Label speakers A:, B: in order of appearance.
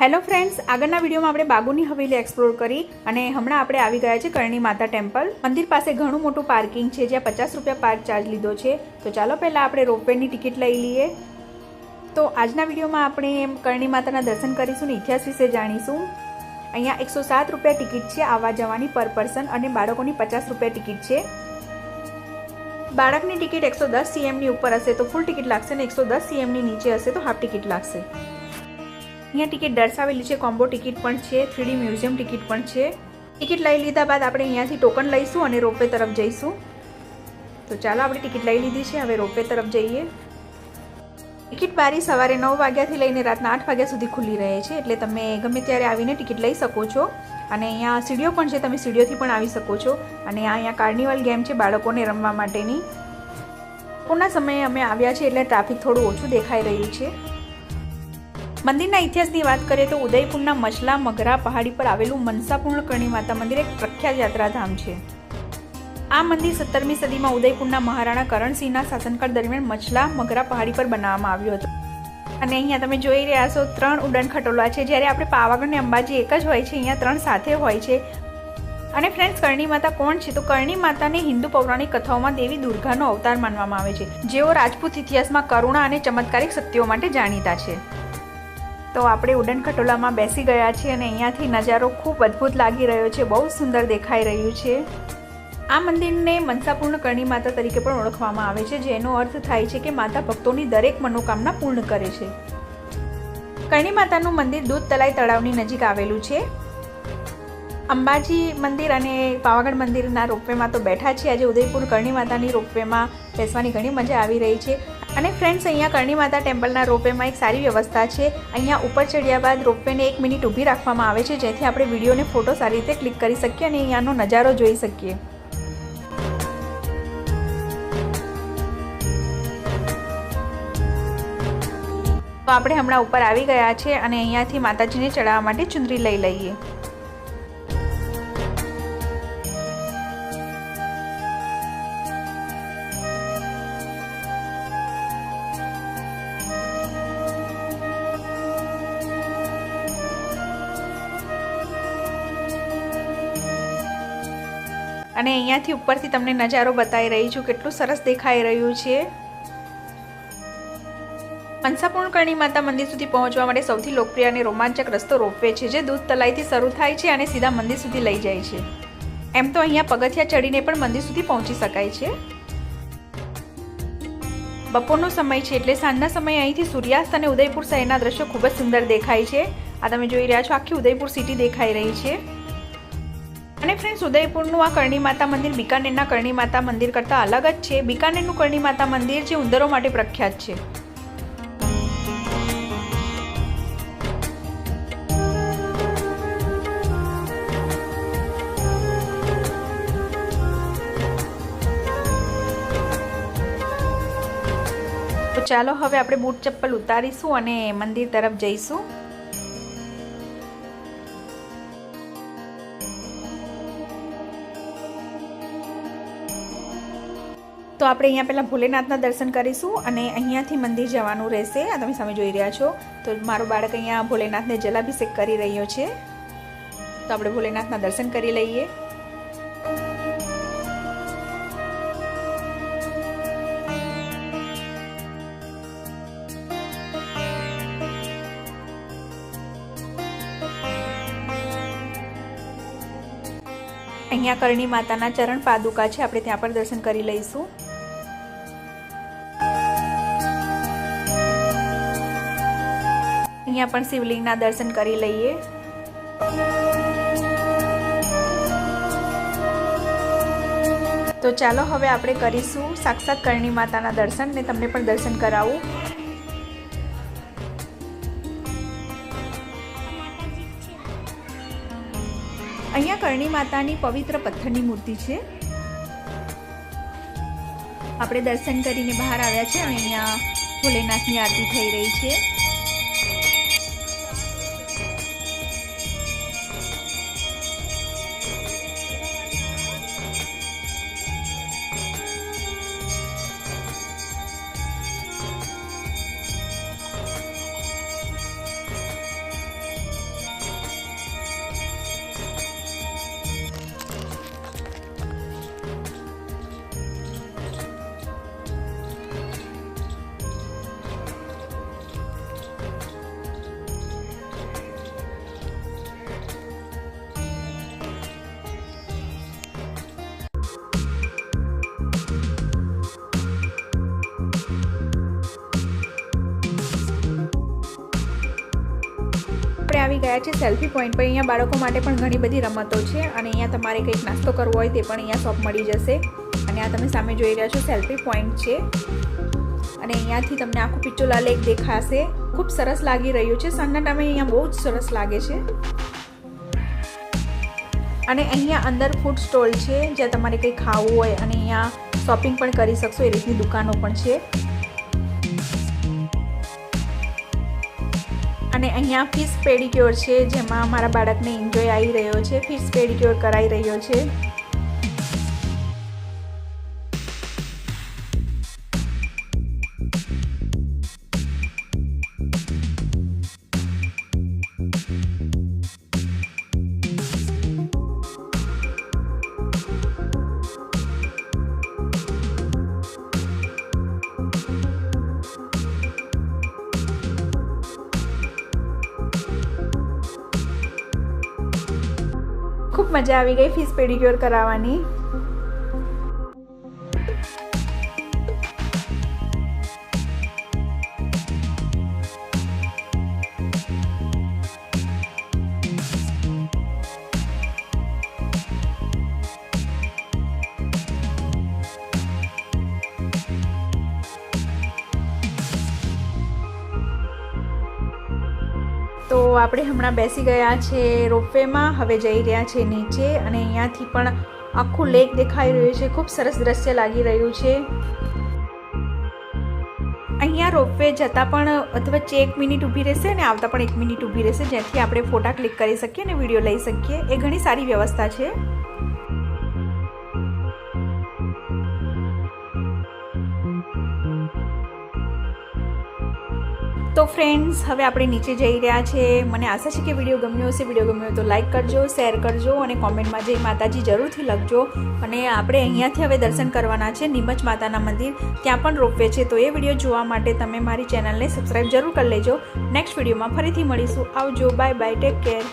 A: Hello friends, આગળના વિડીયોમાં આપણે બાગુની હવેલી એક્સપ્લોર કરી અને હમણાં આપણે આવી ગયા છે કરણી માતા ટેમ્પલ. મંદિર પાસે ઘણું મોટું પાર્કિંગ છે જ્યાં 50 રૂપિયા પાર્ક ચાર્જ લીધો છે. તો ચાલો પહેલાં આપણે રોપવેની ટિકિટ લઈ લઈએ. તો આજના વિડીયોમાં આપણે કરણી માતાના દર્શન કરીશું અને ઇતિહાસ વિશે જાણીશું. અહીંયા 107 રૂપિયા ટિકિટ છે આવવા જવાની પર પર્સન અને બાળકોની 50 રૂપિયા ટિકિટ છે. બાળકની ટિકિટ 110 cmની ઉપર હશે તો ફૂલ ટિકિટ લાગશે અને 110 cmની નીચે હશે તો હાફ ટિકિટ લાગશે. અહીંયા ટિકિટ દર્શાવેલી છે, કોમ્બો ટિકિટ પણ છે, 3D મ્યુઝિયમ ટિકિટ પણ છે. ટિકિટ લઈ લીધા બાદ આપણે અહીંયાથી ટોકન લઈશું અને રોપવે તરફ જઈશું. તો ચાલો આપણે ટિકિટ લઈ લીધી છે, હવે રોપવે તરફ જઈએ. ટિકિટ બારી સવારે 9 વાગ્યાથી લઈને રાતના 8 વાગ્યા સુધી ખુલ્લી રહે છે, એટલે તમે ગમે ત્યારે આવીને ટિકિટ લઈ શકો છો. અને અહીંયા સીડીઓ પણ છે, તમે સીડીઓથી પણ આવી શકો છો. અને અહીંયા કાર્નિવલ ગેમ છે બાળકોને રમવા માટેની. બપોરના સમયે અમે આવ્યા છે એટલે ટ્રાફિક થોડું ઓછું દેખાઈ રહ્યું છે. મંદિરના ઇતિહાસની વાત કરીએ તો ઉદયપુરના મચલા મઘરા પહાડી પર આવેલું મનસાપૂર્ણ કરણી માતા મંદિર એક પ્રખ્યાત યાત્રાધામ છે. આ મંદિર 17મી સદીમાં ઉદયપુરના મહારાણા કરણસિંહના શાસનકાળ દરમિયાન મચલા મઘરા પહાડી પર બનાવવામાં આવ્યું હતું. અને અહીંયા તમે જોઈ રહ્યા છો 3 ઉડન ખટોલા છે. જ્યારે આપણે પાવાગઢ અને અંબાજી એક જ હોય છે, અહીંયા 3 સાથે હોય છે. અને ફ્રેન્ડ્સ, કરણી માતા કોણ છે? તો કરણી માતાને હિન્દુ પૌરાણિક કથાઓમાં દેવી દુર્ગાનો અવતાર માનવામાં આવે છે, જેઓ રાજપૂત ઇતિહાસમાં કરુણા અને ચમત્કારિક શક્તિઓ માટે જાણીતા છે. તો આપણે ઉડન ખટોલામાં બેસી ગયા છીએ અને અહીંયાથી નજારો ખૂબ અદ્ભુત લાગી રહ્યો છે, બહુ સુંદર દેખાઈ રહ્યું છે. આ મંદિરને મનસાપૂર્ણ કરણી માતા તરીકે પણ ઓળખવામાં આવે છે, જેનો અર્થ થાય છે કે માતા ભક્તોની દરેક મનોકામના પૂર્ણ કરે છે. કરણી માતાનું મંદિર દૂધ તલાઈ તળાવની નજીક આવેલું છે. અંબાજી મંદિર અને પાવાગઢ મંદિરના રોપવેમાં તો બેઠા છે. આજે ઉદયપુર કરણી માતાની રોપવેમાં બેસવાની ઘણી મજા આવી રહી છે. અને ફ્રેન્ડ્સ, અહીંયા કરણી માતા ટેમ્પલના રોપવેમાં એક સારી વ્યવસ્થા છે. અહીંયા ઉપર ચડ્યા બાદ રોપવેને 1 મિનિટ ઊભી રાખવામાં આવે છે, જેથી આપણે વિડીયોને ફોટો સારી રીતે ક્લિક કરી શકીએ અને અહીંયાનો નજારો જોઈ શકીએ. તો આપણે હમણાં ઉપર આવી ગયા છે અને અહીંયાથી માતાજીને ચડાવવા માટે ચુંદરી લઈ લઈએ. અને અહીંયાથી ઉપરથી તમને નજારો બતાવી રહી છું, કેટલું સરસ દેખાઈ રહ્યું છે. મનસાપૂર્ણ કરણી માતા મંદિર સુધી પહોંચવા માટે સૌથી લોકપ્રિય અને રોમાંચક રસ્તો રોપવે છે, જે દૂધ તલાઈથી શરૂ થાય છે અને સીધા મંદિર સુધી લઈ જાય છે. એમ તો અહીંયા પગથિયા ચડીને પણ મંદિર સુધી પહોંચી શકાય છે. બપોરનો સમય છે એટલે સાંજના સમયે અહીંથી સૂર્યાસ્ત અને ઉદયપુર શહેરના દ્રશ્યો ખૂબ જ સુંદર દેખાય છે. આ તમે જોઈ રહ્યા છો, આખી ઉદયપુર સિટી દેખાઈ રહી છે. અને ફ્રેન્ડ્સ, ઉદયપુરનું આ કરણી માતા મંદિર બિકાનેરના કરણી માતા મંદિર કરતાં અલગ જ છે. બિકાનેરનું કરણી માતા મંદિર જે ઉંદરો માટે પ્રખ્યાત છે. તો ચાલો હવે આપણે બૂટ ચપ્પલ ઉતારીશું અને મંદિર તરફ જઈશું. તો આપણે અહીંયા પહેલાં ભોલેનાથના દર્શન કરીશું અને અહીંયાથી મંદિર જવાનું રહેશે. આ તમે સામે જોઈ રહ્યા છો. તો મારો બાળક અહીંયા ભોલેનાથને જલાભિષેક કરી રહ્યો છે. તો આપણે ભોલેનાથના દર્શન કરી લઈએ. અહીંયા કરણી માતાના ચરણ પાદુકા છે, આપણે ત્યાં પર દર્શન કરી લઈશું. અહીંયા પણ શિવલિંગના દર્શન કરી લઈએ. તો ચાલો હવે આપણે કરીશું સાક્ષાત કરણી માતાના દર્શન ને તમને પણ દર્શન કરાવું. અહીંયા કરણી માતાની પવિત્ર પથ્થરની મૂર્તિ છે. આપણે દર્શન કરીને બહાર આવ્યા છે અને અહીંયા ભોલેનાથની આરતી થઈ રહી છે. આવી ગયા છે સેલ્ફી પોઈન્ટ પર. અહીંયા બાળકો માટે પણ ઘણી બધી રમતો છે અને અહીંયા તમારે કંઈક નાસ્તો કરવો હોય તે પણ અહીંયા શોપ મળી જશે. અને આ તમે સામે જોઈ રહ્યા છો સેલ્ફી પોઈન્ટ છે અને અહીંયાથી તમને આખું પિચોલા લેક દેખાશે. ખૂબ સરસ લાગી રહ્યું છે. સાંજના ટાઈમે અહીંયા બહુ જ સરસ લાગે છે. અને અહીંયા અંદર ફૂડ સ્ટોલ છે જ્યાં તમારે કંઈ ખાવું હોય અને અહીંયા શોપિંગ પણ કરી શકશો એ રીતની દુકાનો પણ છે. અને અહીંયા ફિશ પેડિક્યોર છે જેમાં મારા બાળકને એન્જોય આવી રહ્યો છે. ફિશ પેડિક્યોર કરાઈ રહ્યો છે. ખૂબ મજા આવી ગઈ ફિશ પેડિક્યોર કરાવવાની. તો આપણે હમણાં બેસી ગયા છે રોપવેમાં. હવે જઈ રહ્યા છે નીચે અને અહીંયાથી પણ આખું લેક દેખાઈ રહ્યું છે. ખૂબ સરસ દ્રશ્ય લાગી રહ્યું છે. અહીંયા રોપવે જતાં પણ વચ્ચે 1 મિનિટ ઊભી રહેશે અને આવતા પણ 1 મિનિટ ઊભી રહેશે, જેથી આપણે ફોટા ક્લિક કરી શકીએ અને વિડીયો લઈ શકીએ. એ ઘણી સારી વ્યવસ્થા છે. તો ફ્રેન્ડ્સ, હવે આપણે નીચે જઈ રહ્યા છે. મને આશા છે કે વિડીયો ગમ્યો હશે. વિડીયો ગમ્યો તો લાઇક કરજો, શેર કરજો અને કોમેન્ટમાં જય માતાજી જરૂરથી લખજો. અને આપણે અહીંયાથી હવે દર્શન કરવાના છે નીમચ માતાના મંદિર. ત્યાં પણ રોપવે છે. તો એ વિડીયો જોવા માટે તમે મારી ચેનલને સબસ્ક્રાઈબ જરૂર કરી લેજો. નેક્સ્ટ વિડીયોમાં ફરીથી મળીશું. આવજો, બાય બાય, ટેક કેર.